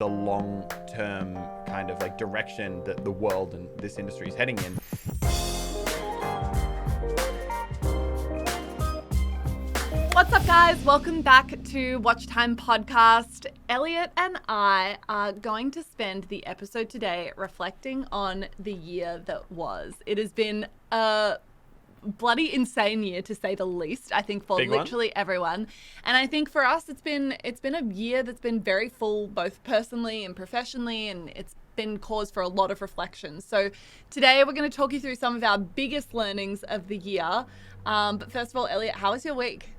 the long-term kind of like direction that the world and this industry is heading in. What's up, guys? Welcome back to Watchtime Podcast. Elliot and I are going to spend the episode today reflecting on the year that was. It has been a bloody insane year, to say the least, I think, for literally everyone. And I think for us, it's been a year that's been very full, both personally and professionally, and it's been cause for a lot of reflection. So today we're going to talk you through some of our biggest learnings of the year. But first of all, Elliot, how was your week?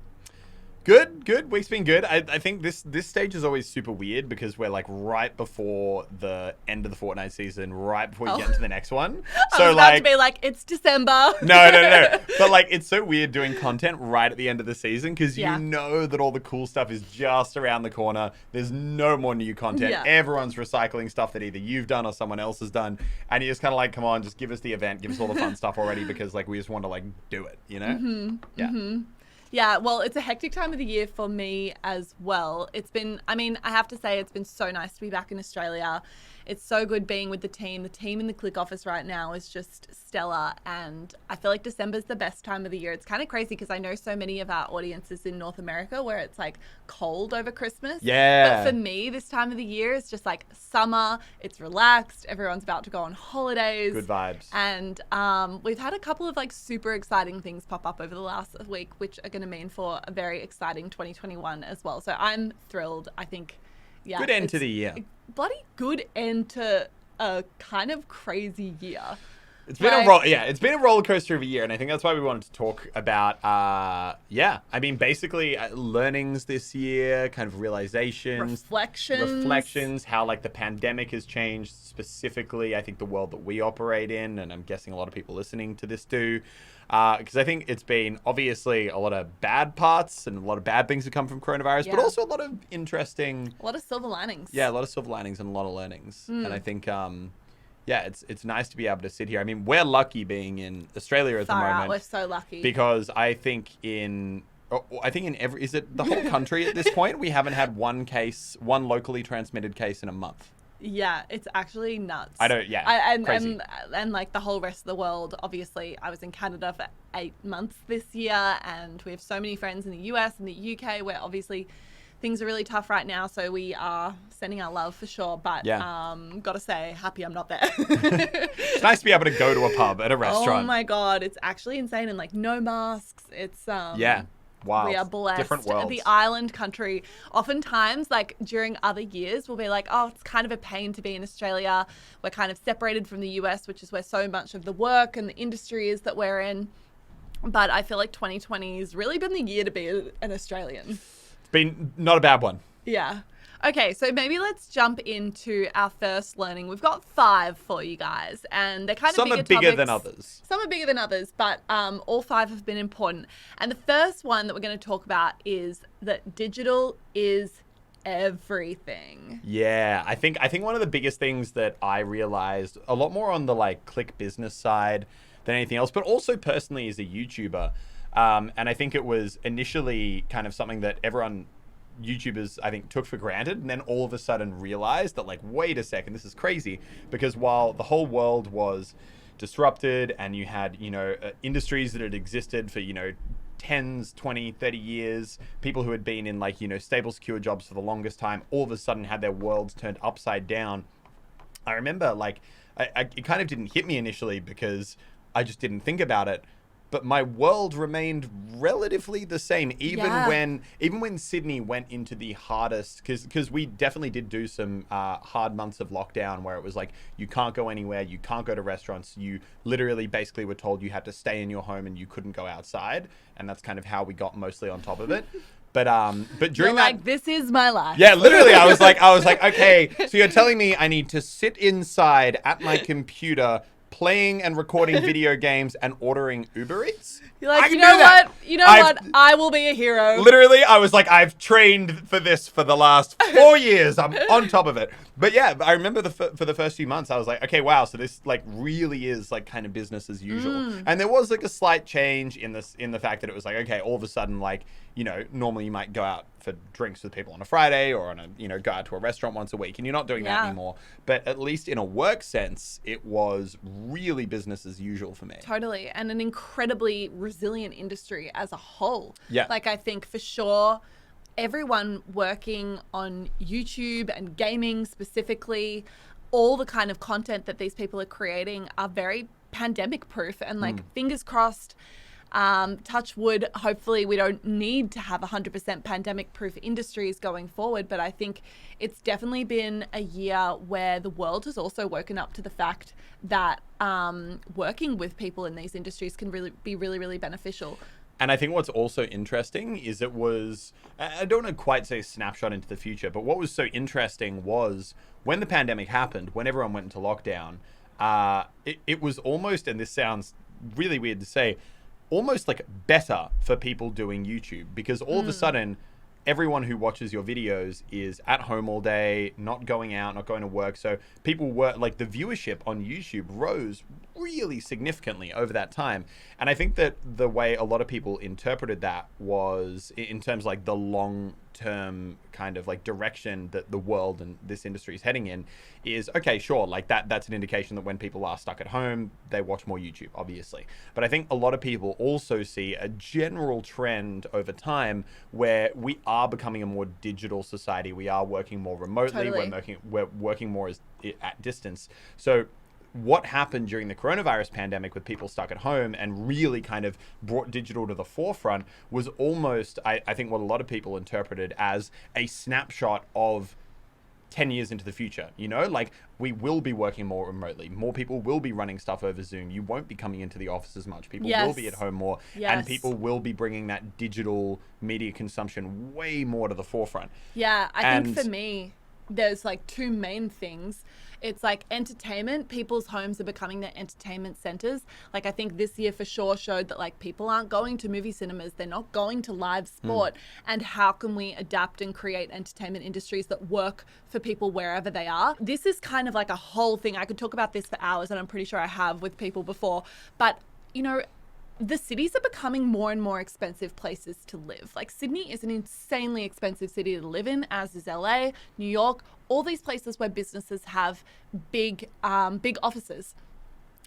Good. Week's been good. I think this stage is always super weird because we're like right before the end of the Fortnite season, right before you get into the next one. So I was about to be like, it's December. No. But like, it's so weird doing content right at the end of the season because you know that all the cool stuff is just around the corner. There's no more new content. Yeah. Everyone's recycling stuff that either you've done or someone else has done. And you're just kind of like, come on, just give us the event, give us all the fun stuff already because like we just want to like do it, you know? Mm-hmm. Yeah. Mm-hmm. Yeah, well, it's a hectic time of the year for me as well. It's been, I have to say, it's been so nice to be back in Australia. It's so good being with the team. The team in the Click office right now is just stellar. And I feel like December's the best time of the year. It's kind of crazy because I know so many of our audiences in North America where it's like cold over Christmas. Yeah. But for me, this time of the year is just like summer. It's relaxed. Everyone's about to go on holidays. Good vibes. And we've had a couple of like super exciting things pop up over the last week, which are going to mean for a very exciting 2021 as well. So I'm thrilled. I think, yeah. Good end to the year. Bloody good end to a kind of crazy year. It's been it's been a roller coaster of a year, and I think that's why we wanted to talk about basically learnings this year, kind of realizations, reflections, how like the pandemic has changed specifically, I think the world that we operate in, and I'm guessing a lot of people listening to this do. Because I think it's been obviously a lot of bad parts and a lot of bad things that come from coronavirus, but also a lot of interesting... A lot of silver linings. Yeah, a lot of silver linings and a lot of learnings. And I think, it's nice to be able to sit here. I mean, we're lucky being in Australia at the moment. We're so lucky. Because I think in every... Is it the whole country at this point? We haven't had one locally transmitted case in a month. Yeah, it's actually nuts. Crazy. And like the whole rest of the world, obviously, I was in Canada for 8 months this year, and we have so many friends in the US and the UK where obviously things are really tough right now, so we are sending our love for sure, but gotta say, happy I'm not there. It's nice to be able to go to a pub at a restaurant. Oh my God, it's actually insane, and like no masks, it's... Wow. We are blessed. Different worlds. The island country. Oftentimes, like during other years, we'll be like, oh, it's kind of a pain to be in Australia. We're kind of separated from the US, which is where so much of the work and the industry is that we're in. But I feel like 2020 has really been the year to be an Australian. It's been not a bad one. Yeah. Okay, so maybe let's jump into our first learning. We've got 5 for you guys, and they're kind of Some are bigger than others. Some are bigger than others, but all 5 have been important. And the first one that we're going to talk about is that digital is everything. Yeah, I think one of the biggest things that I realized a lot more on the like Click business side than anything else, but also personally as a YouTuber, and I think it was initially kind of something that YouTubers, I think, took for granted, and then all of a sudden realized that, like, wait a second, this is crazy. Because while the whole world was disrupted and you had, industries that had existed for, 10s, 20, 30 years, people who had been in, like, stable, secure jobs for the longest time, all of a sudden had their worlds turned upside down. I remember, like, it kind of didn't hit me initially because I just didn't think about it. But my world remained relatively the same, even when Sydney went into the hardest, because we definitely did do some hard months of lockdown where it was like, you can't go anywhere, you can't go to restaurants, you literally basically were told you had to stay in your home and you couldn't go outside. And that's kind of how we got mostly on top of it. But during that, like, this is my life. Yeah, literally, I was like, okay, so you're telling me I need to sit inside at my computer playing and recording video games and ordering Uber Eats? You're like, you know what? I will be a hero. Literally, I was like, I've trained for this for the last 4 years. I'm on top of it. But yeah, I remember for the first few months, I was like, okay, wow. So this like really is like kind of business as usual. And there was like a slight change in the fact that it was like, okay, all of a sudden, like, normally you might go out for drinks with people on a Friday or go out to a restaurant once a week, and you're not doing that anymore. But at least in a work sense, it was really business as usual for me. Totally. And an incredibly resilient industry as a whole. Yeah. Like, I think for sure, everyone working on YouTube and gaming specifically, all the kind of content that these people are creating are very pandemic proof, and fingers crossed, touch wood, hopefully we don't need to have 100% pandemic proof industries going forward. But I think it's definitely been a year where the world has also woken up to the fact that working with people in these industries can really be really beneficial. And I think what's also interesting is it was, I don't want to quite say snapshot into the future, but what was so interesting was when the pandemic happened, when everyone went into lockdown, it was almost, and this sounds really weird to say, almost like better for people doing YouTube, because all of a sudden, everyone who watches your videos is at home all day, not going out, not going to work. So people were like, the viewership on YouTube rose really significantly over that time. And I think that the way a lot of people interpreted that was in terms of like the long-term kind of like direction that the world and this industry is heading in is, okay, sure, like that's an indication that when people are stuck at home, they watch more YouTube, obviously. But I think a lot of people also see a general trend over time where we are becoming a more digital society. We are working more remotely. Totally. We're working more at distance. So what happened during the coronavirus pandemic with people stuck at home and really kind of brought digital to the forefront was almost, I think, what a lot of people interpreted as a snapshot of 10 years into the future. Like, we will be working more remotely. More people will be running stuff over Zoom. You won't be coming into the office as much. People will be at home more. Yes. And people will be bringing that digital media consumption way more to the forefront. Yeah, I think for me, there's like two main things. It's like entertainment. People's homes are becoming their entertainment centers. Like, I think this year for sure showed that like people aren't going to movie cinemas. They're not going to live sport. And how can we adapt and create entertainment industries that work for people wherever they are? This is kind of like a whole thing. I could talk about this for hours, and I'm pretty sure I have with people before. But, the cities are becoming more and more expensive places to live. Like, Sydney is an insanely expensive city to live in, as is LA, New York, all these places where businesses have big offices.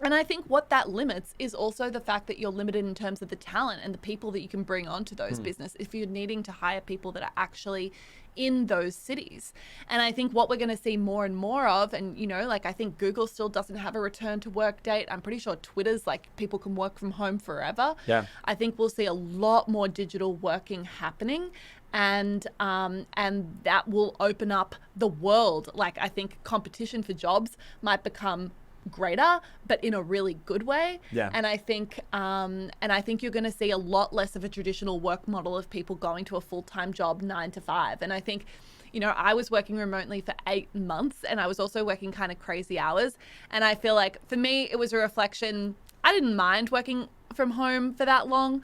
And I think what that limits is also the fact that you're limited in terms of the talent and the people that you can bring onto those business if you're needing to hire people that are actually in those cities. And I think what we're going to see more and more of, and I think Google still doesn't have a return to work date. I'm pretty sure Twitter's like people can work from home forever. Yeah. I think we'll see a lot more digital working happening, and that will open up the world. Like, I think competition for jobs might become greater, but in a really good way. Yeah. And I think you're going to see a lot less of a traditional work model of people going to a full-time job 9 to 5. And I think, I was working remotely for 8 months, and I was also working kind of crazy hours. And I feel like for me, it was a reflection. I didn't mind working from home for that long.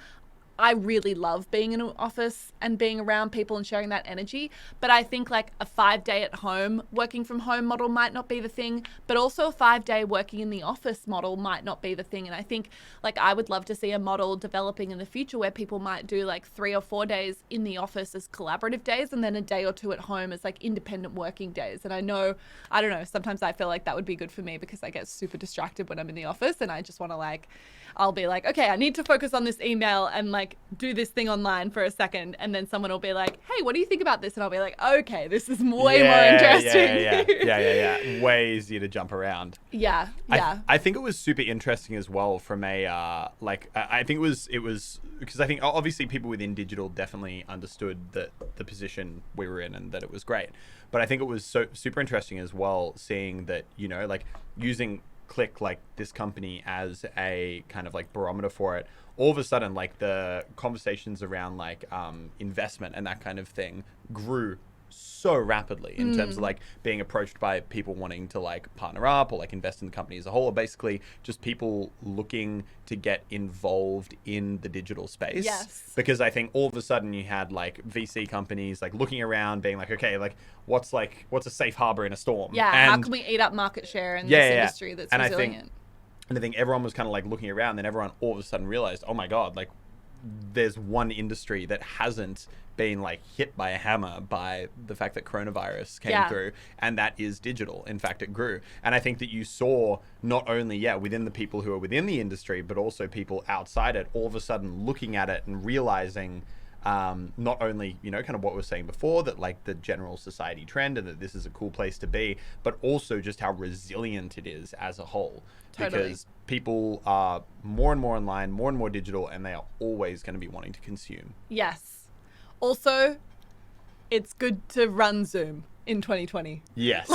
I really love being in an office and being around people and sharing that energy. But I think like a 5-day at home, working from home model might not be the thing, but also a 5-day working in the office model might not be the thing. And I think like I would love to see a model developing in the future where people might do like 3 or 4 days in the office as collaborative days and then a day or 2 at home as like independent working days. And I don't know, sometimes I feel like that would be good for me because I get super distracted when I'm in the office and I just want to I'll be like, okay, I need to focus on this email and like do this thing online for a second. And then someone will be like, hey, what do you think about this? And I'll be like, okay, this is way more interesting. Yeah. Way easier to jump around. Yeah. I think it was super interesting as well from a, I think it was because I think obviously people within digital definitely understood the position we were in and that it was great. But I think it was so super interesting as well, seeing that, using Click, like this company, as a kind of like barometer for it. All of a sudden, like the conversations around like investment and that kind of thing grew so rapidly in terms of like being approached by people wanting to like partner up or like invest in the company as a whole, or basically just people looking to get involved in the digital space. Yes. Because I think all of a sudden you had like VC companies like looking around being like, okay, like what's a safe harbor in a storm? Yeah. And how can we eat up market share in this industry that's resilient? And I think everyone was kind of like looking around, then everyone all of a sudden realized, oh my God, like there's one industry that hasn't been like hit by a hammer by the fact that coronavirus came through, and that is digital. In fact, it grew. And I think that you saw not only, within the people who are within the industry, but also people outside it, all of a sudden looking at it and realizing not only, kind of what we were saying before, that like the general society trend and that this is a cool place to be, but also just how resilient it is as a whole. Totally. Because people are more and more online, more and more digital, and they are always going to be wanting to consume. Yes. Also, it's good to run Zoom in 2020. Yes.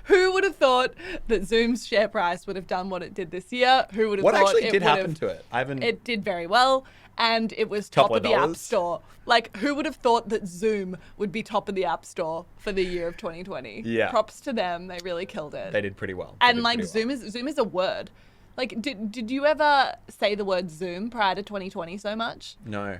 Who would have thought that Zoom's share price would have done what it did this year? Who would have What thought actually it did would happen have, to it? It did very well, and it was top Couple of of the App dollars. Store. Like, who would have thought that Zoom would be top of the App Store for the year of 2020? Yeah. Props to them. They really killed it. They did pretty well. And like Zoom is a word. Like, did you ever say the word Zoom prior to 2020 so much? No.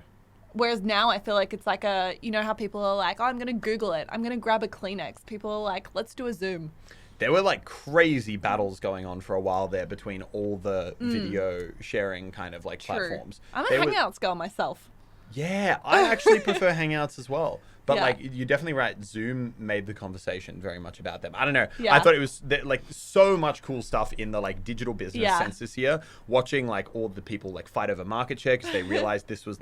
Whereas now I feel like it's like how people are like, oh, I'm going to Google it. I'm going to grab a Kleenex. People are like, let's do a Zoom. There were like crazy battles going on for a while there between all the video sharing kind of like platforms. I'm a Hangouts girl myself. Yeah, I actually prefer Hangouts as well. But Yeah. like, you're definitely right. Zoom made the conversation very much about them. I don't know. Yeah. I thought it was like so much cool stuff in the like digital business Yeah. sense this year. Watching like all the people like fight over market share because they realized this was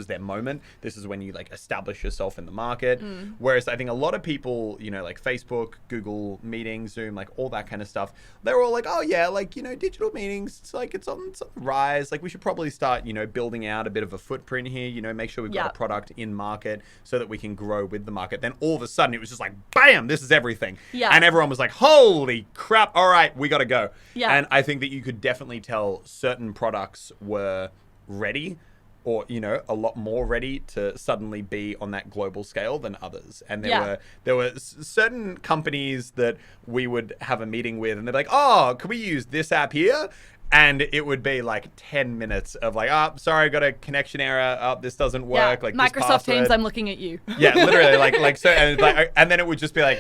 their moment. This is when you like establish yourself in the market. Whereas I think a lot of people, like Facebook, Google Meetings, Zoom, like all that kind of stuff, they're all like, oh yeah, like, digital meetings, it's on the rise. Like we should probably start, building out a bit of a footprint here, make sure we've got a product in market so that we can grow with the market. Then all of a sudden it was just like, bam, this is everything. Yeah. And everyone was like, holy crap, all right, we got to go. Yeah. And I think that you could definitely tell certain products were ready, or a lot more ready to suddenly be on that global scale than others. And there were certain companies that we would have a meeting with, and they're like, oh, can we use this app here? And it would be like 10 minutes of like, oh, sorry, I got a connection error. Oh, this doesn't work. Like Microsoft this password. Teams, I'm looking at you. Yeah, literally, like so, and then it would just be like,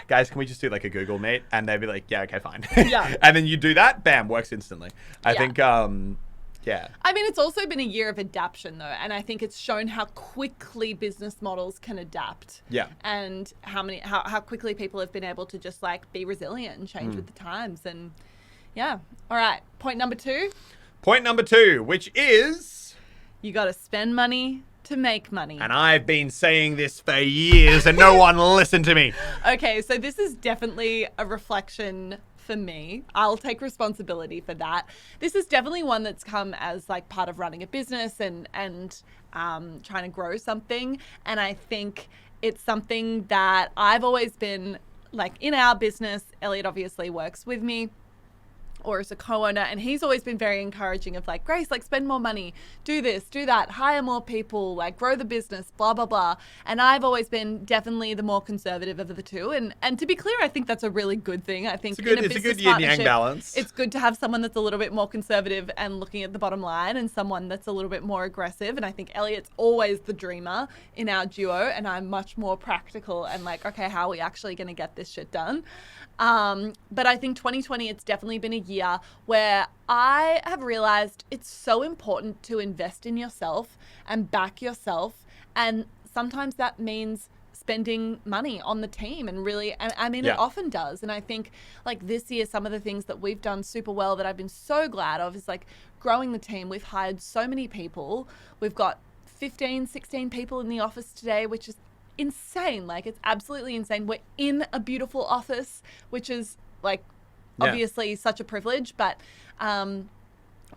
guys, can we just do like a Google Meet? And they'd be like, yeah, okay, fine. Yeah. And then you do that, bam, works instantly. I think, yeah. I mean, it's also been a year of adaptation, though, and I think it's shown how quickly business models can adapt. Yeah. And how quickly people have been able to just like be resilient and change with the times. And yeah. All right. Point number 2. Point number 2, which is, you got to spend money to make money. and I've been saying this for years and no one listened to me. Okay, so this is definitely a reflection for me. I'll take responsibility for that. This is definitely one that's come as like part of running a business and trying to grow something. And I think it's something that I've always been like in our business. Elliot obviously works with me, or as a co-owner, and he's always been very encouraging of like, Grace, like spend more money, do this, do that, hire more people, like grow the business, blah, blah, blah. And I've always been definitely the more conservative of the two. And to be clear, I think that's a really good thing. I think in a business yin-yang partnership, balance. it's good to have someone that's a little bit more conservative and looking at the bottom line, and someone that's a little bit more aggressive. And I think Elliot's always the dreamer in our duo, and I'm much more practical and like, okay, how are we actually going to get this shit done? But I think 2020, it's definitely been a year where I have realized it's so important to invest in yourself and back yourself. And sometimes that means spending money on the team and really, and I mean, it often does. And I think like this year, some of the things that we've done super well that I've been so glad of is like growing the team. We've hired so many people. We've got 15, 16 people in the office today, which is insane. Like it's absolutely insane. We're in a beautiful office, which is like obviously such a privilege, but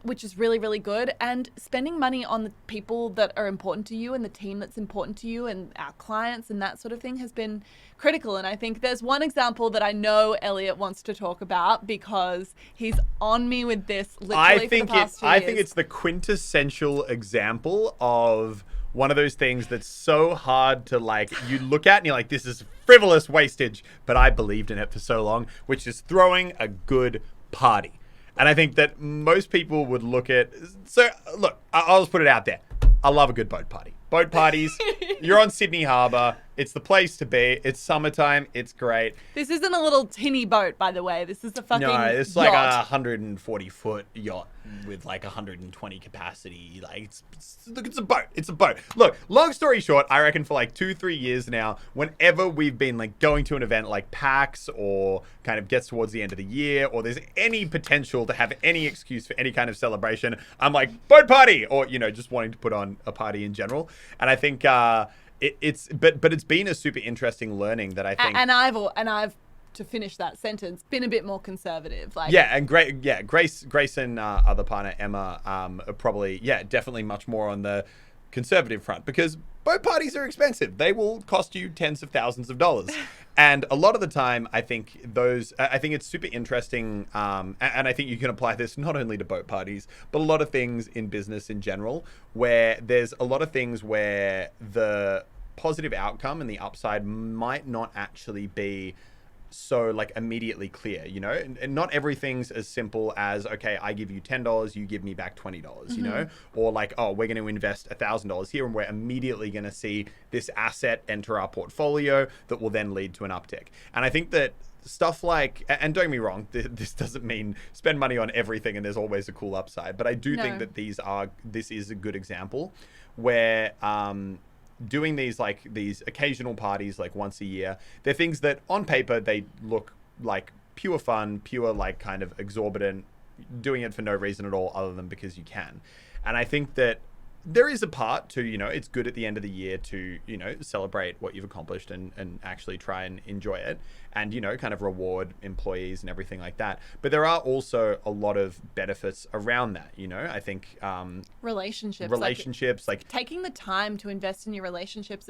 which is really, really good. And spending money on the people that are important to you and the team that's important to you and our clients and that sort of thing has been critical. And I think there's one example that I know Elliot wants to talk about because he's on me with this literally for the past 2 years. I think it's the quintessential example of one of those things that's so hard to like, you look at and you're like, this is frivolous wastage, but I believed in it for so long, which is throwing a good party. And I think that most people would look at, so look, I'll just put it out there. I love a good boat party. Boat parties, you're on Sydney Harbour, It's the place to be. It's summertime. It's great. This isn't a little tinny boat, by the way. This is a fucking No, it's yacht. like a 140-foot yacht with like 120 capacity. Like, look, it's a boat. It's a boat. Look, long story short, I reckon for like 2-3 years now, whenever we've been like going to an event like PAX or kind of gets towards the end of the year, or there's any potential to have any excuse for any kind of celebration, I'm like, boat party, or, you know, just wanting to put on a party in general. And I think, it's been a super interesting learning that I think, And I've to finish that sentence, been a bit more conservative. Like, Grace and other partner Emma are probably definitely much more on the conservative front, because boat parties are expensive. They will cost you tens of thousands of dollars, and a lot of the time, I think it's super interesting, and I think you can apply this not only to boat parties, but a lot of things in business in general, where there's a lot of things where the positive outcome and the upside might not actually be so like immediately clear, you know, and not everything's as simple as, okay, I give you $10, you give me back $20, you know, or like, oh, we're going to invest $1,000 here and we're immediately going to see this asset enter our portfolio that will then lead to an uptick. And I think that stuff like, and don't get me wrong, this doesn't mean spend money on everything and there's always a cool upside, but I do think that this is a good example where, doing these occasional parties like once a year, they're things that on paper they look like pure fun, pure like kind of exorbitant, doing it for no reason at all other than because you can. And I think that there is a part to, you know, it's good at the end of the year to, you know, celebrate what you've accomplished and actually try and enjoy it and, you know, kind of reward employees and everything like that. But there are also a lot of benefits around that, you know. I think relationships like taking the time to invest in your relationships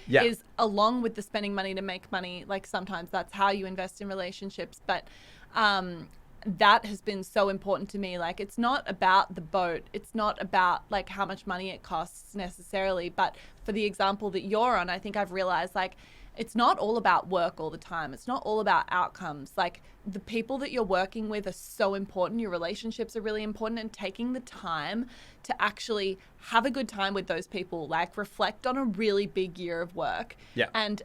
is along with the spending money to make money. Like, sometimes that's how you invest in relationships, but that has been so important to me. Like, it's not about the boat. It's not about like how much money it costs necessarily. But for the example that you're on, I think I've realized like it's not all about work all the time. It's not all about outcomes. Like, the people that you're working with are so important. Your relationships are really important, and taking the time to actually have a good time with those people, like reflect on a really big year of work and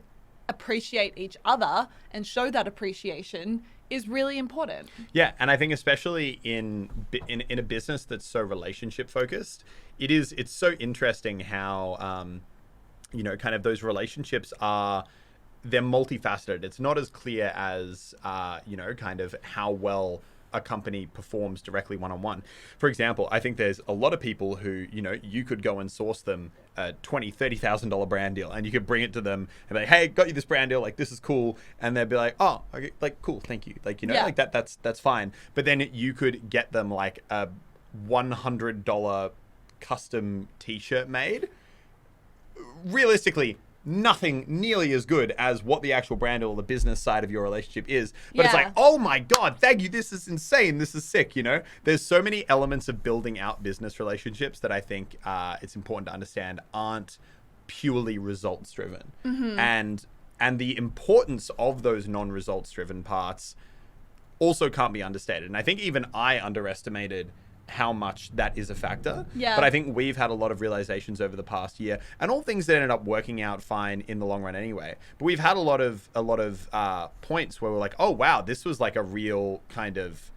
appreciate each other and show that appreciation is really important. Yeah, and I think especially in a business that's so relationship focused, it's so interesting how you know, kind of those relationships they're multifaceted. It's not as clear as you know, kind of how well a company performs directly one-on-one. For example, I think there's a lot of people who, you know, you could go and source them a $20,000-$30,000 brand deal, and you could bring it to them and be like, hey, got you this brand deal, like, this is cool. And they'd be like, oh, okay, like, cool, thank you. Like, you know, like that's fine. But then you could get them like a $100 custom t-shirt made. Realistically, nothing nearly as good as what the actual brand or the business side of your relationship is. But it's like, oh my God, thank you. This is insane. This is sick. You know, there's so many elements of building out business relationships that I think it's important to understand aren't purely results driven. And the importance of those non-results driven parts also can't be understated. And I think even I underestimated how much that is a factor. But I think we've had a lot of realizations over the past year, and all things that ended up working out fine in the long run anyway. But we've had a lot of points where we're like, oh wow, this was like a real kind of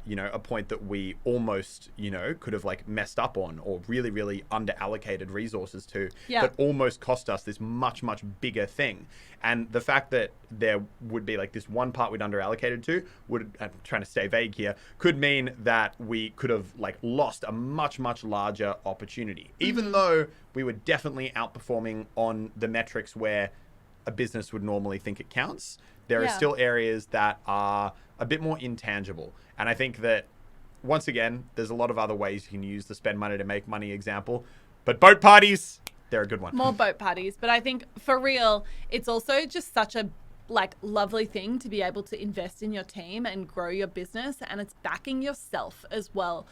you know, a point that we almost, you know, could have like messed up on, or really, really underallocated resources to, that almost cost us this much, much bigger thing. And the fact that there would be like this one part we'd underallocated to I'm trying to stay vague here, could mean that we could have like lost a much, much larger opportunity, even though we were definitely outperforming on the metrics where a business would normally think it counts. There are still areas that are a bit more intangible. And I think that, once again, there's a lot of other ways you can use the spend money to make money example. But boat parties, they're a good one. More boat parties. But I think, for real, it's also just such a like lovely thing to be able to invest in your team and grow your business. And it's backing yourself as well.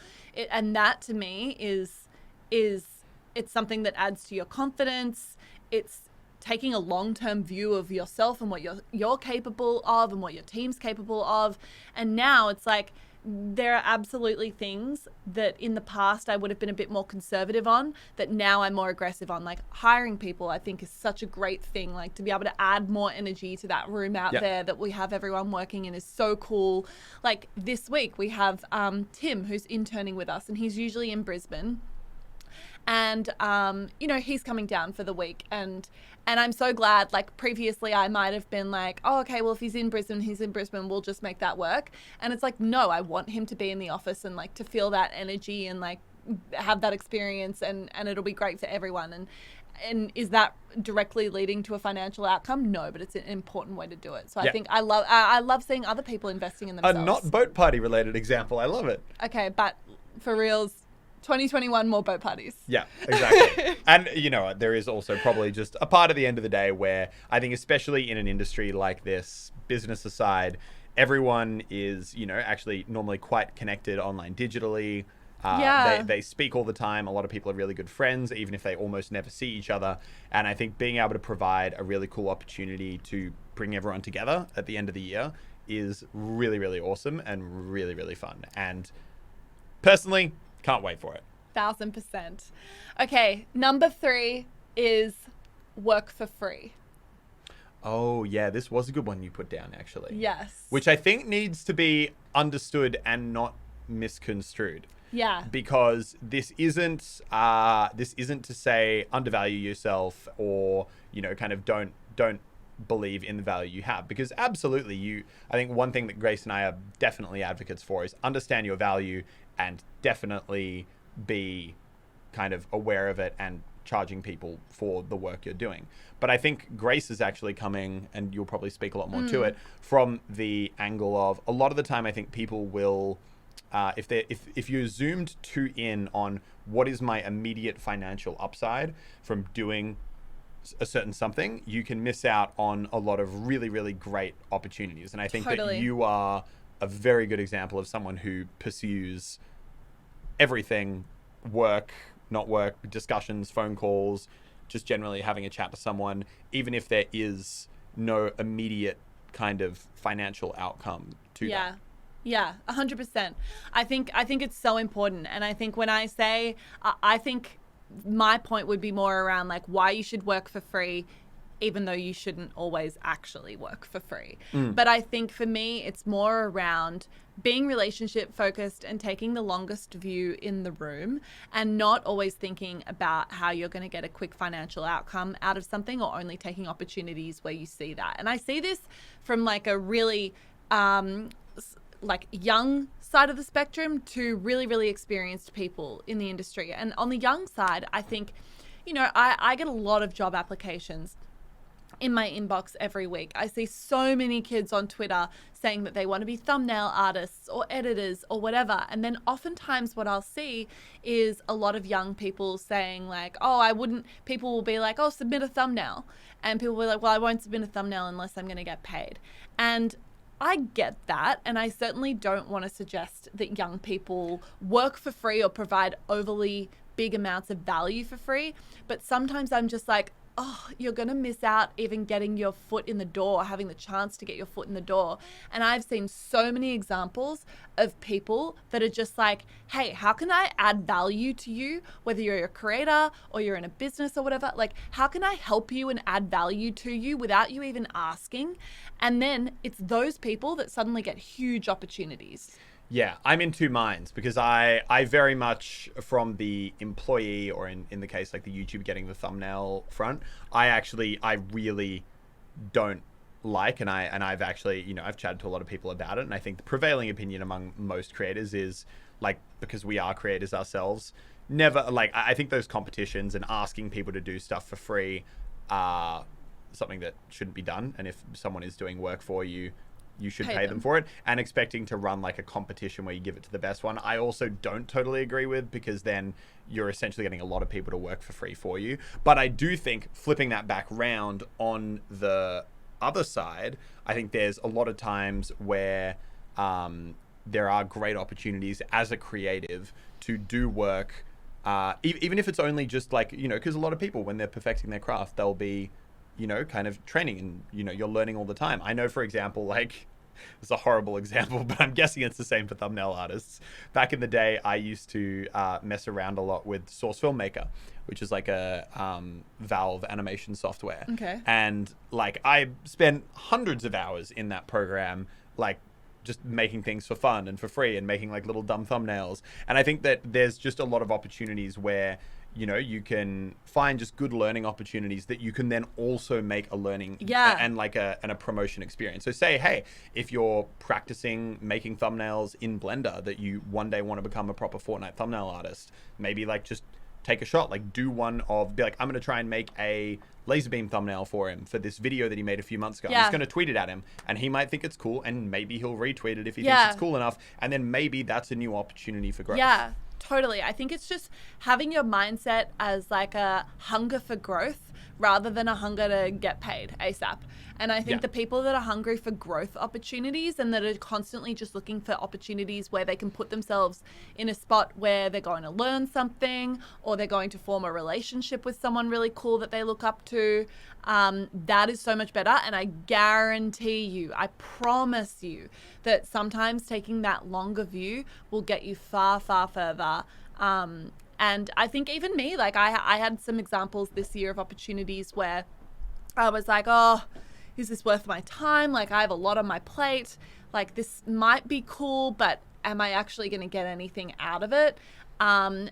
And that, to me, is it's something that adds to your confidence. It's taking a long-term view of yourself and what you're capable of and what your team's capable of. And now it's like there are absolutely things that in the past I would have been a bit more conservative on that now I'm more aggressive on. Like hiring people, I think is such a great thing. Like to be able to add more energy to that room out there that we have everyone working in is so cool. Like this week we have Tim who's interning with us, and he's usually in Brisbane. And, he's coming down for the week. And I'm so glad, like previously I might have been like, oh, okay, well, if he's in Brisbane, we'll just make that work. And it's like, no, I want him to be in the office and like to feel that energy and like have that experience, and it'll be great for everyone. And is that directly leading to a financial outcome? No, but it's an important way to do it. So I think I love seeing other people investing in themselves. A not boat party related example. I love it. Okay, but for reals, 2021, more boat parties. Yeah, exactly. And, there is also probably just a part of the end of the day where I think, especially in an industry like this, business aside, everyone is, actually normally quite connected online digitally. They speak all the time. A lot of people are really good friends, even if they almost never see each other. And I think being able to provide a really cool opportunity to bring everyone together at the end of the year is really, really awesome and really, really fun. And personally, can't wait for it. 1000%. Okay, number 3 is work for free. Oh, yeah, this was a good one you put down, actually. Yes. Which I think needs to be understood and not misconstrued. Yeah. Because this isn't to say undervalue yourself or, kind of don't believe in the value you have, because absolutely I think one thing that Grace and I are definitely advocates for is understand your value and definitely be kind of aware of it and charging people for the work you're doing. But I think Grace is actually coming, and you'll probably speak a lot more to it, from the angle of a lot of the time I think people will, if you're zoomed too in on what is my immediate financial upside from doing a certain something, you can miss out on a lot of really, really great opportunities. And I think that you are a very good example of someone who pursues everything, work, not work, discussions, phone calls, just generally having a chat to someone, even if there is no immediate kind of financial outcome to that. Yeah, 100%. I think it's so important. And I think when I say, I think my point would be more around like why you should work for free, even though you shouldn't always actually work for free. But I think for me, it's more around being relationship focused and taking the longest view in the room and not always thinking about how you're going to get a quick financial outcome out of something, or only taking opportunities where you see that. And I see this from like a really like young side of the spectrum to really, really experienced people in the industry. And on the young side, I think, I get a lot of job applications in my inbox every week. I see so many kids on Twitter saying that they want to be thumbnail artists or editors or whatever. And then oftentimes what I'll see is a lot of young people saying like, people will be like, oh, submit a thumbnail. And people will be like, well, I won't submit a thumbnail unless I'm going to get paid. And I get that. And I certainly don't want to suggest that young people work for free or provide overly big amounts of value for free. But sometimes I'm just like, oh, you're going to miss out even getting your foot in the door, having the chance to get your foot in the door. And I've seen so many examples of people that are just like, hey, how can I add value to you? Whether you're a creator or you're in a business or whatever, like, how can I help you and add value to you without you even asking? And then it's those people that suddenly get huge opportunities. Yeah, I'm in two minds, because I very much, from the employee, or in the case like the YouTube getting the thumbnail front, I really don't like, and I've actually, I've chatted to a lot of people about it, and I think the prevailing opinion among most creators is like, because we are creators ourselves, never, like, I think those competitions and asking people to do stuff for free are something that shouldn't be done. And if someone is doing work for you, you should pay them for it. And expecting to run like a competition where you give it to the best one, I also don't totally agree with, because then you're essentially getting a lot of people to work for free for you. But I do think flipping that back round on the other side, I think there's a lot of times where there are great opportunities as a creative to do work, even if it's only just like, because a lot of people, when they're perfecting their craft, they'll be, kind of training, and, you're learning all the time. I know, for example, like, it's a horrible example, but I'm guessing it's the same for thumbnail artists. Back in the day, I used to mess around a lot with Source Filmmaker, which is like a Valve animation software. Okay. And like I spent hundreds of hours in that program, like just making things for fun and for free and making like little dumb thumbnails. And I think that there's just a lot of opportunities where, you know, you can find just good learning opportunities that you can then also make a learning and like a promotion experience. So say, hey, if you're practicing making thumbnails in Blender that you one day want to become a proper Fortnite thumbnail artist, maybe like just take a shot, like do one of, be like, I'm going to try and make a laser beam thumbnail for him for this video that he made a few months ago. I'm just going to tweet it at him and he might think it's cool and maybe he'll retweet it if he thinks it's cool enough. And then maybe that's a new opportunity for growth. Yeah. Totally. I think it's just having your mindset as like a hunger for growth rather than a hunger to get paid ASAP. And I think the people that are hungry for growth opportunities and that are constantly just looking for opportunities where they can put themselves in a spot where they're going to learn something or they're going to form a relationship with someone really cool that they look up to, that is so much better. And I guarantee you, I promise you that sometimes taking that longer view will get you far, far further. And I think even me, like I had some examples this year of opportunities where I was like, oh, is this worth my time? Like I have a lot on my plate. Like this might be cool, but am I actually going to get anything out of it? And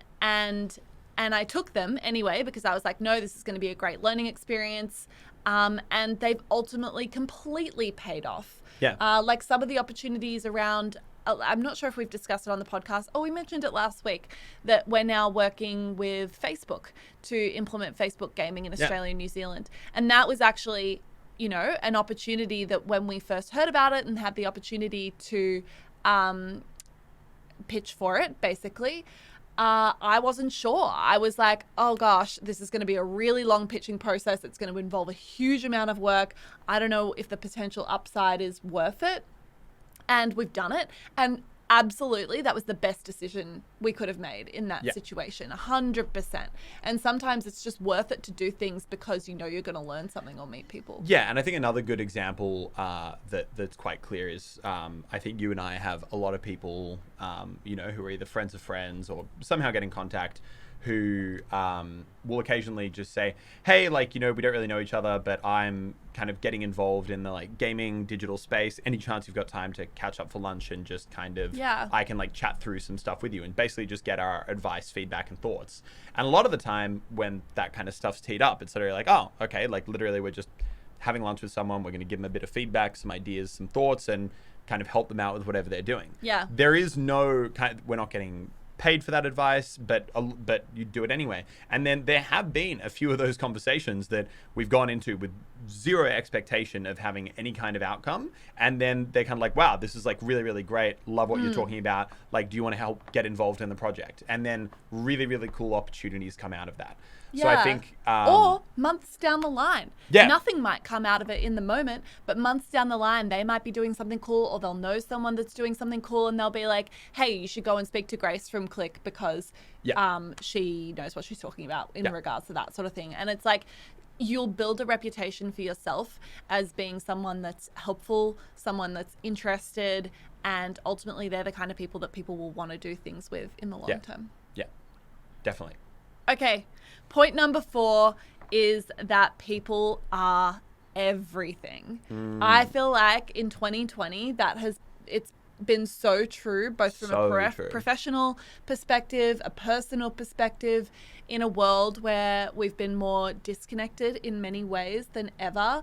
I took them anyway, because I was like, no, this is going to be a great learning experience. And they've ultimately completely paid off. Yeah. Like some of the opportunities around, I'm not sure if we've discussed it on the podcast. Oh, we mentioned it last week that we're now working with Facebook to implement Facebook gaming in Australia and New Zealand. And that was actually, you know, an opportunity that when we first heard about it and had the opportunity to pitch for it, basically, I wasn't sure. I was like, oh gosh, this is going to be a really long pitching process. It's going to involve a huge amount of work. I don't know if the potential upside is worth it. And we've done it. And absolutely, that was the best decision we could have made in that situation, 100%. And sometimes it's just worth it to do things because you know you're going to learn something or meet people. Yeah, and I think another good example that's quite clear is I think you and I have a lot of people, you know, who are either friends of friends or somehow get in contact who will occasionally just say, hey, like, you know, we don't really know each other, but I'm kind of getting involved in the like gaming digital space. Any chance you've got time to catch up for lunch and just kind of, I can like chat through some stuff with you and basically just get our advice, feedback and thoughts. And a lot of the time when that kind of stuff's teed up, it's sort of like, oh, okay, like literally we're just having lunch with someone. We're going to give them a bit of feedback, some ideas, some thoughts, and kind of help them out with whatever they're doing. Yeah. There is no we're not getting paid for that advice, but you do it anyway. And then there have been a few of those conversations that we've gone into with zero expectation of having any kind of outcome, and then they're kind of like, wow, this is like really, really great, love what you're talking about, like, do you want to help get involved in the project? And then really, really cool opportunities come out of that. So I think or months down the line, nothing might come out of it in the moment, but months down the line they might be doing something cool, or they'll know someone that's doing something cool and they'll be like, hey, you should go and speak to Grace from Click because she knows what she's talking about in regards to that sort of thing. And it's like, you'll build a reputation for yourself as being someone that's helpful, someone that's interested, and ultimately they're the kind of people that people will want to do things with in the long term. Yeah, definitely. Okay, point number 4 is that people are everything. I feel like in 2020 it's been so true, both from a professional perspective, a personal perspective, in a world where we've been more disconnected in many ways than ever.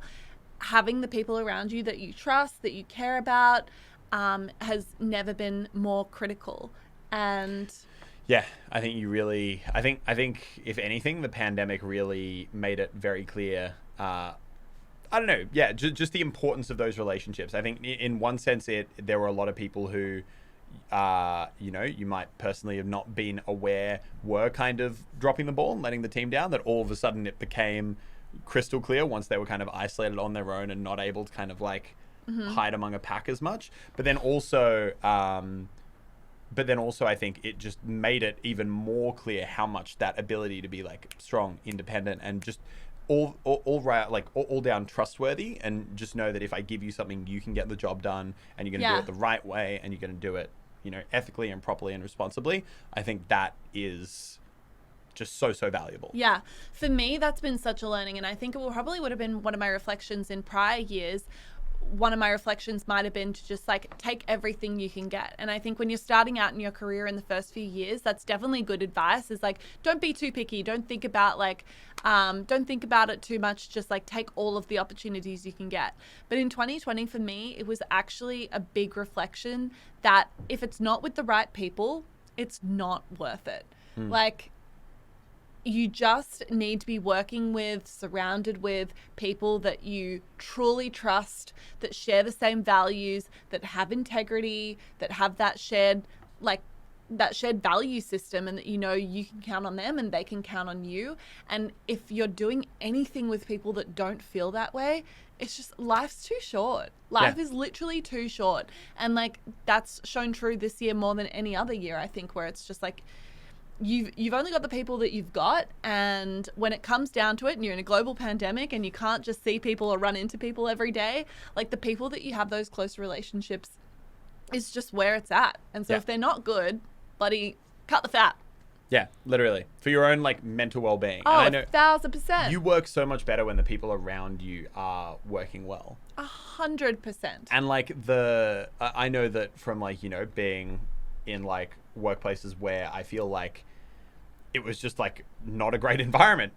Having the people around you that you trust, that you care about, has never been more critical. And yeah, I think I think if anything, the pandemic really made it very clear. I don't know. Yeah, just the importance of those relationships. I think in one sense, there were a lot of people who, you know, you might personally have not been aware were kind of dropping the ball and letting the team down, that all of a sudden it became crystal clear once they were kind of isolated on their own and not able to kind of like hide among a pack as much. But then also I think it just made it even more clear how much that ability to be like strong, independent, and just all down trustworthy, and just know that if I give you something, you can get the job done, and you're going to do it the right way, and you're going to do it, ethically and properly and responsibly. I think that is just so valuable. Yeah. For me, that's been such a learning, and I think it probably would have been one of my reflections in prior years. One of my reflections might have been to just take everything you can get. And I think when you're starting out in your career in the first few years, that's definitely good advice, is don't be too picky. Don't think about don't think about it too much. Just take all of the opportunities you can get. But in 2020, for me, it was actually a big reflection that if it's not with the right people, it's not worth it. You just need to be surrounded with people that you truly trust, that share the same values, that have integrity, that have that shared value system, and that you can count on them and they can count on you. And if you're doing anything with people that don't feel that way, it's just, life's too short. Life is literally too short. And that's shown true this year more than any other year, I think, where it's just you've only got the people that you've got, and when it comes down to it, and you're in a global pandemic and you can't just see people or run into people every day, the people that you have those close relationships is just where it's at. And so if they're not good, bloody cut the fat. Yeah, literally. For your own mental well-being. Oh, and I know 1,000%. you work so much better when the people around you are working well. 100%. And I know that from being in workplaces where I feel it was just not a great environment,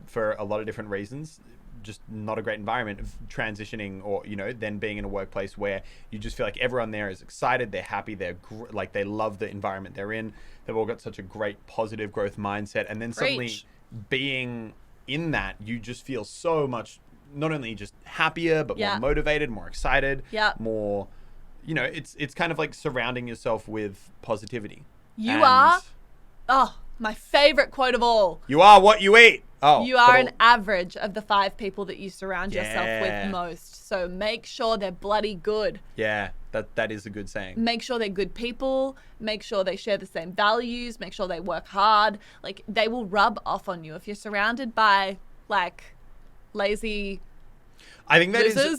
for a lot of different reasons, just not a great environment of transitioning, or then being in a workplace where you just feel everyone there is excited, they're happy, they're they love the environment they're in, they've all got such a great positive growth mindset, and then suddenly being in that, you just feel so much, not only just happier, but more motivated, more excited, more, it's kind of surrounding yourself with positivity. You are, my favorite quote of all. You are what you eat. Oh, you are an average of the 5 people that you surround yourself with most. So make sure they're bloody good. Yeah, that is a good saying. Make sure they're good people. Make sure they share the same values. Make sure they work hard. They will rub off on you. If you're surrounded by lazy losers,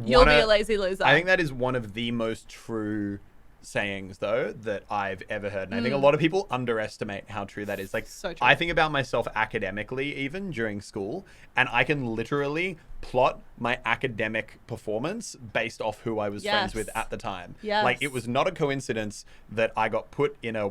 you'll be a lazy loser. I think that is one of the most true sayings, though, that I've ever heard. And I think a lot of people underestimate how true that is. So true. I think about myself academically, even during school, and I can literally plot my academic performance based off who I was friends with at the time. Yes. It was not a coincidence that I got put in a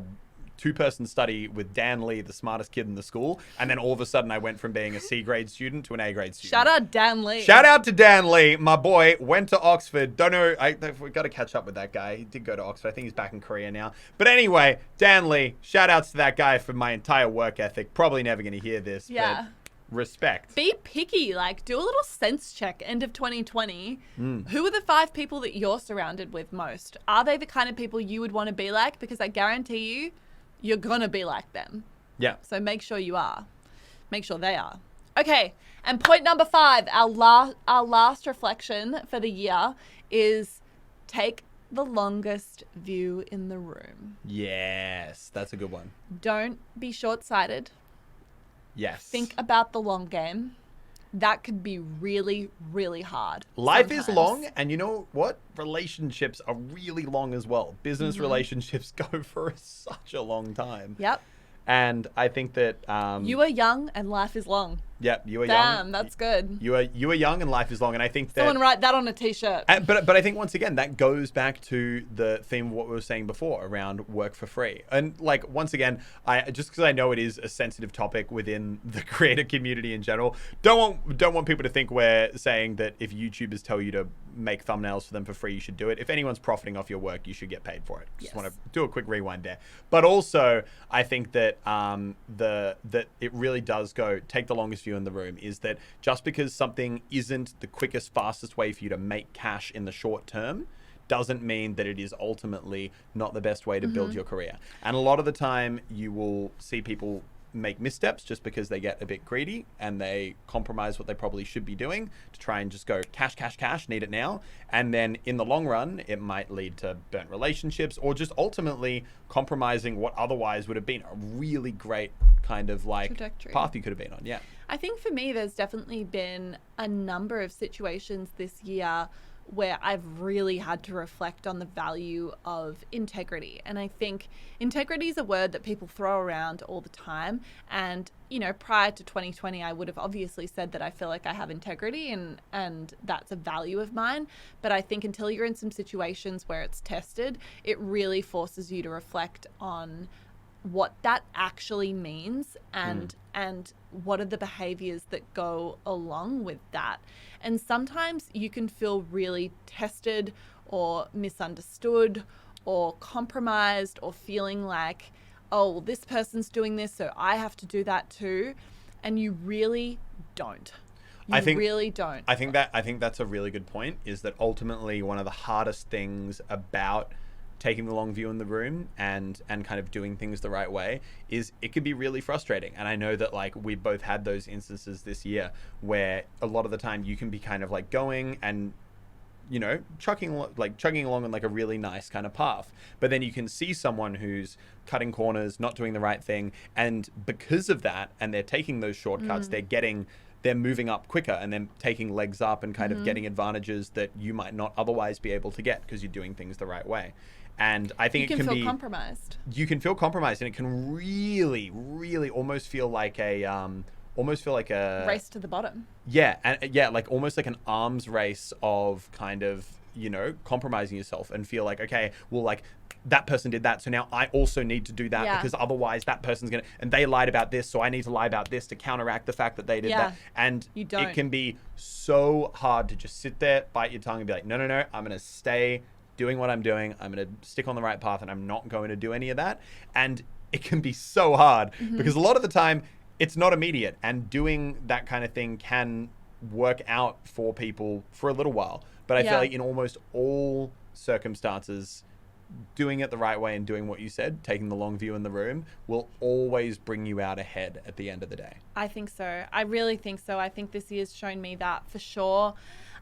2-person study with Dan Lee, the smartest kid in the school, and then all of a sudden I went from being a C grade student to an A grade student. Shout out Dan Lee. Shout out to Dan Lee, my boy. Went to Oxford. Don't know. We've got to catch up with that guy. He did go to Oxford. I think he's back in Korea now. But anyway, Dan Lee. Shout outs to that guy for my entire work ethic. Probably never going to hear this. Yeah. But respect. Be picky. Do a little sense check. End of 2020. Who are the 5 people that you're surrounded with most? Are they the kind of people you would want to be like? Because I guarantee you, you're going to be like them. Yeah. So make sure you are. Make sure they are. Okay. And point number 5, our last reflection for the year is take the longest view in the room. Yes. That's a good one. Don't be short-sighted. Yes. Think about the long game. That could be really, really hard. Life sometimes. is long, and you know what? Relationships are really long as well. Business relationships go for such a long time. Yep. And I think that you are young and life is long. Yep, you are young. Damn, that's good. You are young and life is long, and I think that someone write that on a t-shirt. But I think once again that goes back to the theme of what we were saying before around work for free. And once again, I just because I know it is a sensitive topic within the creator community in general, don't want people to think we're saying that if YouTubers tell you to make thumbnails for them for free, you should do it. If anyone's profiting off your work, you should get paid for it. Just want to do a quick rewind there. But also, I think that that it really does go take the longest view in the room is that just because something isn't the quickest, fastest way for you to make cash in the short term doesn't mean that it is ultimately not the best way to build your career. And a lot of the time you will see people make missteps just because they get a bit greedy and they compromise what they probably should be doing to try and just go cash, need it now. And then in the long run, it might lead to burnt relationships or just ultimately compromising what otherwise would have been a really great kind of like trajectory path you could have been on. Yeah. I think for me, there's definitely been a number of situations this year where I've really had to reflect on the value of integrity. And I think integrity is a word that people throw around all the time. And, you know, prior to 2020, I would have obviously said that I feel like I have integrity and that's a value of mine. But I think until you're in some situations where it's tested, it really forces you to reflect on what that actually means and what are the behaviors that go along with that. And sometimes you can feel really tested or misunderstood or compromised or feeling like, oh, well, this person's doing this, so I have to do that too. And you really don't. Really don't. I think that's a really good point, is that ultimately one of the hardest things about taking the long view in the room and kind of doing things the right way is it can be really frustrating. And I know that like we've both had those instances this year where a lot of the time you can be kind of like going and, you know, chugging along on like a really nice kind of path, but then you can see someone who's cutting corners, not doing the right thing, and because of that, and they're taking those shortcuts, they're moving up quicker and then taking legs up and kind of getting advantages that you might not otherwise be able to get because you're doing things the right way. And I think you can feel compromised. You can feel compromised, and it can really, really almost feel like a race to the bottom. Yeah, and like almost like an arms race of kind of, you know, compromising yourself and feel like, okay, well, like that person did that, so now I also need to do that because otherwise that person's gonna, and they lied about this, so I need to lie about this to counteract the fact that they did that. And it can be so hard to just sit there, bite your tongue, and be like, no, I'm gonna stay doing what I'm doing. I'm going to stick on the right path and I'm not going to do any of that. And it can be so hard because a lot of the time it's not immediate, and doing that kind of thing can work out for people for a little while. But I feel like in almost all circumstances, doing it the right way and doing what you said, taking the long view in the room, will always bring you out ahead at the end of the day. I think so. I really think so. I think this year's shown me that for sure.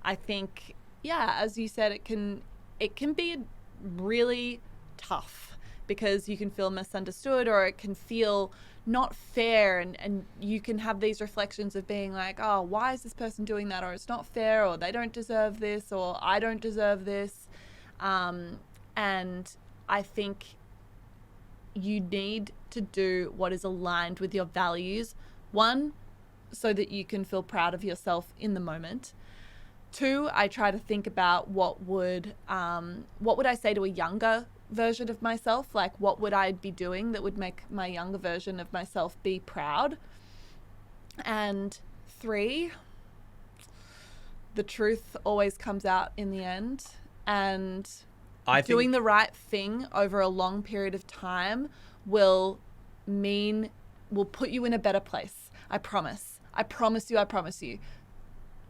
I think, as you said, it can be really tough because you can feel misunderstood, or it can feel not fair, and you can have these reflections of being like, oh, why is this person doing that, or it's not fair, or they don't deserve this, or I don't deserve this. And I think you need to do what is aligned with your values. One, so that you can feel proud of yourself in the moment. Two, I try to think about what would I say to a younger version of myself? Like, what would I be doing that would make my younger version of myself be proud? And three, the truth always comes out in the end. And doing the right thing over a long period of time will put you in a better place. I promise. I promise you.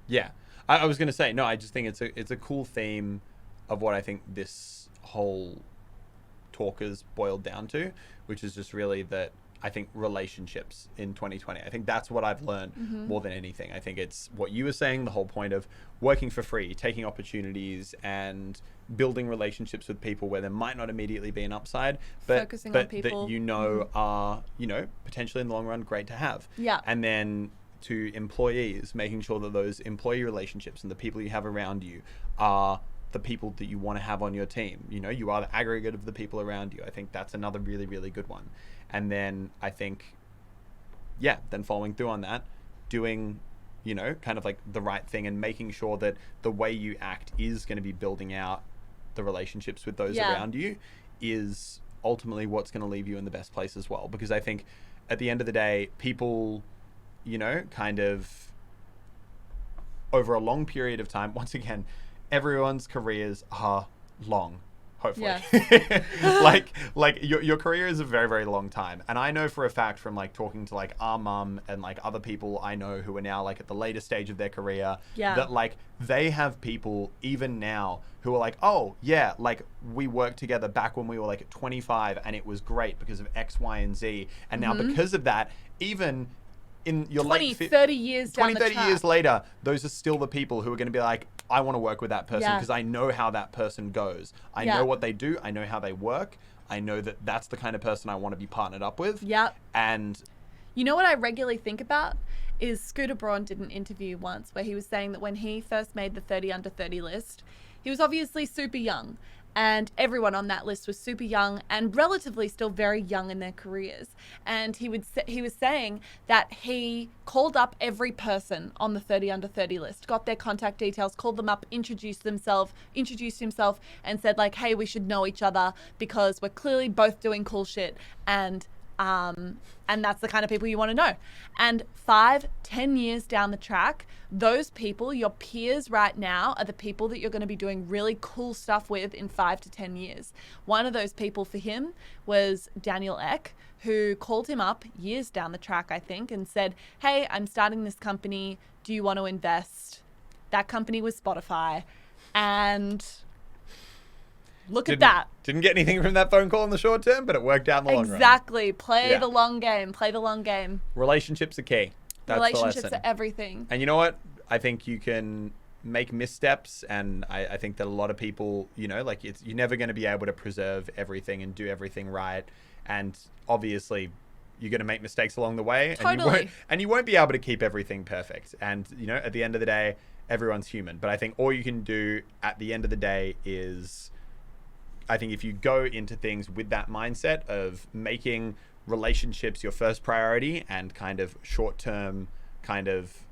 Yeah. I was going to say, no, I just think it's a cool theme of what I think this whole talk is boiled down to, which is just really that I think relationships in 2020. I think that's what I've learned more than anything. I think it's what you were saying, the whole point of working for free, taking opportunities and building relationships with people where there might not immediately be an upside, but focusing on people that you know are, you know, potentially in the long run great to have. Yeah. And then to employees, making sure that those employee relationships and the people you have around you are the people that you want to have on your team. You know, you are the aggregate of the people around you. I think that's another really, really good one. And then I think, then following through on that, doing, you know, kind of like the right thing and making sure that the way you act is going to be building out the relationships with those around you is ultimately what's going to leave you in the best place as well. Because I think at the end of the day, people, you know, kind of over a long period of time, once again, everyone's careers are long. hopefully. Yeah. like your career is a very, very long time. And I know for a fact from like talking to like our mum and like other people I know who are now like at the later stage of their career, that like they have people even now who are like, oh yeah, like we worked together back when we were like at 25 and it was great because of X, Y, and Z. And now because of that, even in your 30 years down the 30 track. years later, those are still the people who are going to be like, I want to work with that person because I know how that person goes. I know what they do. I know how they work. I know that that's the kind of person I want to be partnered up with. Yep. And you know what I regularly think about is Scooter Braun did an interview once where he was saying that when he first made the 30 under 30 list, he was obviously super young. And everyone on that list was super young and relatively still very young in their careers. And he was saying that he called up every person on the 30 under 30 list, got their contact details, called them up, introduced himself, and said like, hey, we should know each other because we're clearly both doing cool shit. And that's the kind of people you want to know. And 5-10 years down the track, those people, your peers right now, are the people that you're going to be doing really cool stuff with in 5 to 10 years. One of those people for him was Daniel Ek, who called him up years down the track, I think, and said, hey, I'm starting this company. Do you want to invest? That company was Spotify. And look at that. Didn't get anything from that phone call in the short term, but it worked out in the long run. Exactly. Play the long game. Play the long game. Relationships are key. That's Relationships the lesson. are everything. And you know what? I think you can make missteps, and I think that a lot of people, you know, like you're never going to be able to preserve everything and do everything right. And obviously, you're going to make mistakes along the way. Totally. And you won't be able to keep everything perfect. And, you know, at the end of the day, everyone's human. But I think all you can do at the end of the day is, I think if you go into things with that mindset of making relationships your first priority and kind of short-term kind of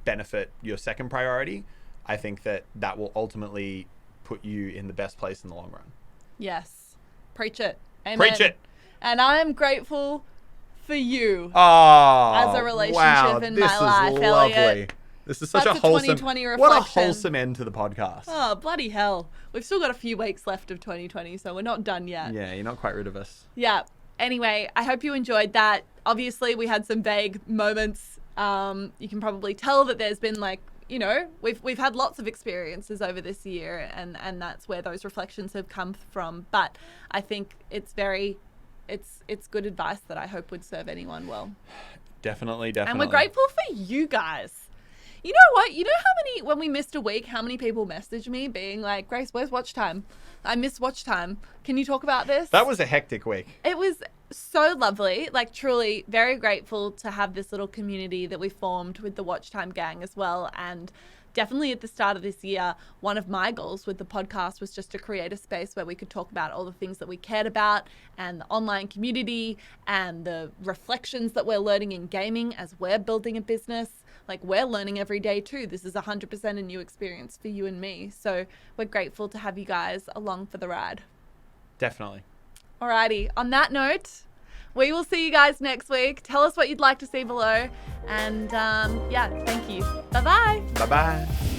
benefit your second priority, I think that will ultimately put you in the best place in the long run. Yes. Preach it. Amen. Preach it. And I'm grateful for you as a relationship in my life, lovely. Elliot. This is such That's a wholesome, 2020 what a reflection. wholesome end to the podcast. Oh, bloody hell. We've still got a few weeks left of 2020, so we're not done yet. Yeah, you're not quite rid of us. Yeah. Anyway, I hope you enjoyed that. Obviously, we had some vague moments. You can probably tell that there's been like, you know, we've had lots of experiences over this year, and that's where those reflections have come from. But I think it's good advice that I hope would serve anyone well. Definitely. And we're grateful for you guys. You know what? You know how many, when we missed a week, how many people messaged me being like, Grace, where's Watch Time? I miss Watch Time. Can you talk about this? That was a hectic week. It was so lovely. Like, truly very grateful to have this little community that we formed with the Watch Time gang as well. And definitely at the start of this year, one of my goals with the podcast was just to create a space where we could talk about all the things that we cared about and the online community and the reflections that we're learning in gaming as we're building a business. Like, we're learning every day too. This is 100% a new experience for you and me. So we're grateful to have you guys along for the ride. Definitely. Alrighty. On that note, we will see you guys next week. Tell us what you'd like to see below. And yeah, thank you. Bye-bye. Bye-bye.